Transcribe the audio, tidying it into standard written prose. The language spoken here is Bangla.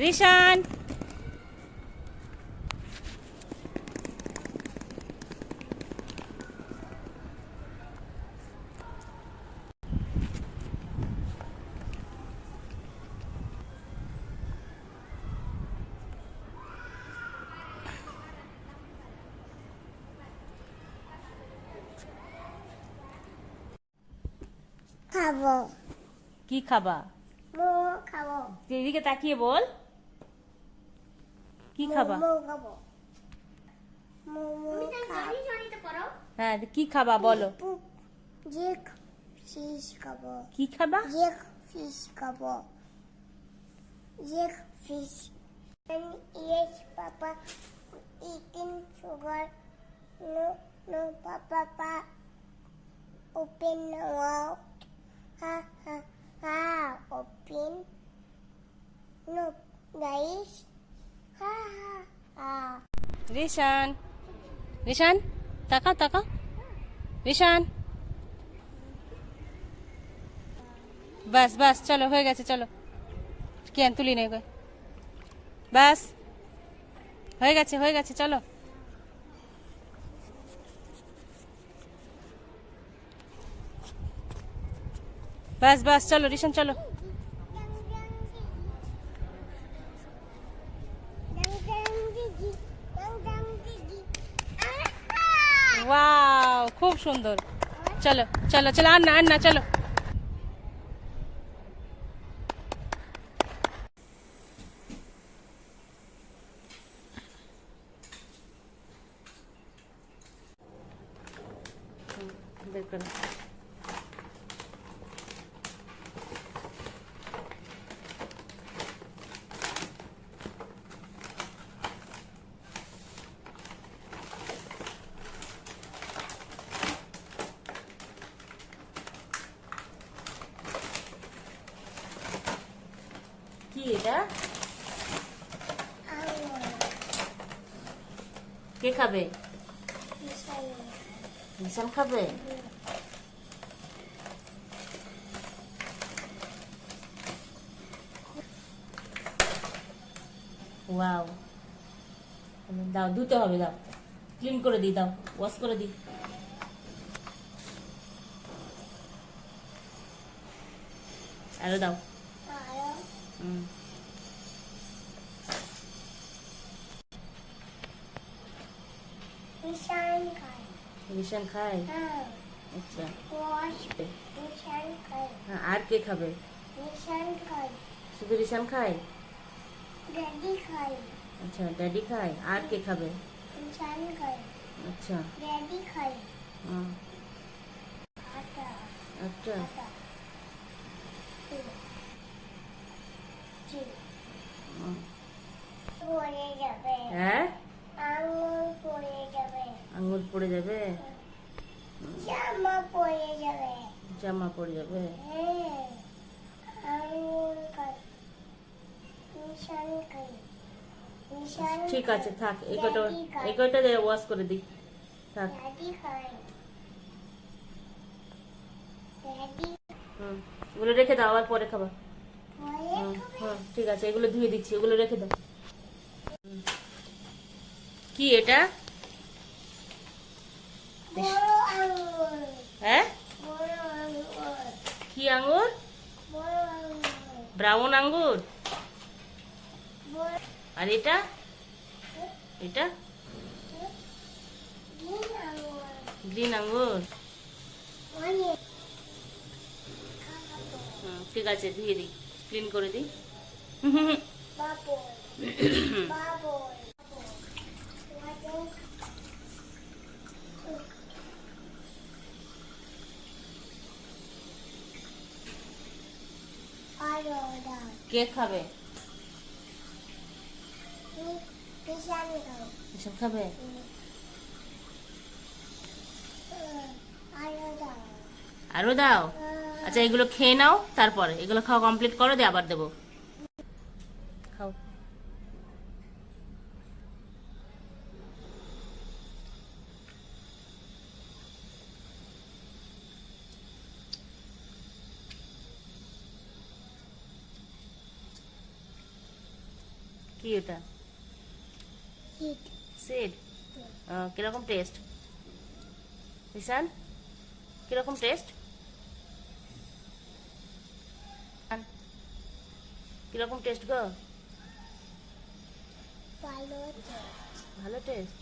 রিশান খাবো। কি খাবা? মোমো খাবো। এদিকে তাকিয়ে বল, কি খাবা? মোমো খাবো। মোমো খাবো। হ্যাঁ, কি খাবা বলো? জিক ফিশ খাবো। কি খাবা? জিক ফিশ খাবো। জিক fish. Yes, Papa. Eating sugar. No, no, Papa. Open now. Ha, ha, ha. Open. No, guys. Ha, ha, ha. Rishan Rishan তাকাও তাকাও, রিশান বাস বাস চলো, হয়ে গেছে, চলো। কেন তুলি নেই গো, বাস হয়ে গেছে চলো। বাস বাস চলো রিশান চলো। ওয়াও, খুব সুন্দর। চলো চলো চলো, আর না চলো। বের করো। কি এটা? কে খাবে? রিশান খাবে? ওয়াও, দাও, ধুতে হবে, দাও, ক্লিন করে দিই, দাও, ওয়াশ করে দিই। আরো দাও। হুম, রিশান খায়? আচ্ছা, হ্যাঁ, আর কে খাবে? শুধু রিশান খায়? আচ্ছা, ড্যাডি খায়, আর কে খাবে? আচ্ছা, হুম, আচ্ছা, হুম। হ্যাঁ, আঙুর পড়ে যাবে, জামা পরে যাবে। জামা পড়ে যাবে। ঠিক আছে, থাক, এই কয়টা ওয়াশ করে দিই, থাক। হুম, এগুলো রেখে দাও, আবার পরে খাবার। হুম হুম, ঠিক আছে, এগুলো ধুয়ে দিচ্ছি, এগুলো রেখে দাও। কি এটা? হ্যাঁ, কি আঙ্গুর? ব্রাউন আঙ্গুর। আর এটা? এটা গ্রিন আঙ্গুর। ঠিক আছে, ধুয়ে দিই, ক্লিন করে দিই। কে খাবে? এসব খাবে? আরো দাও। আচ্ছা, এগুলো খেয়ে নাও, তারপরে এগুলো খাওয়া কমপ্লিট করো, দিয়ে আবার দেবো। খাও। কি ওটা? হিট সিড। কিরকম টেস্ট? ঈশান, কিরকম টেস্ট? কিরকম টেস্ট গো? ভালো ভালো টেস্ট।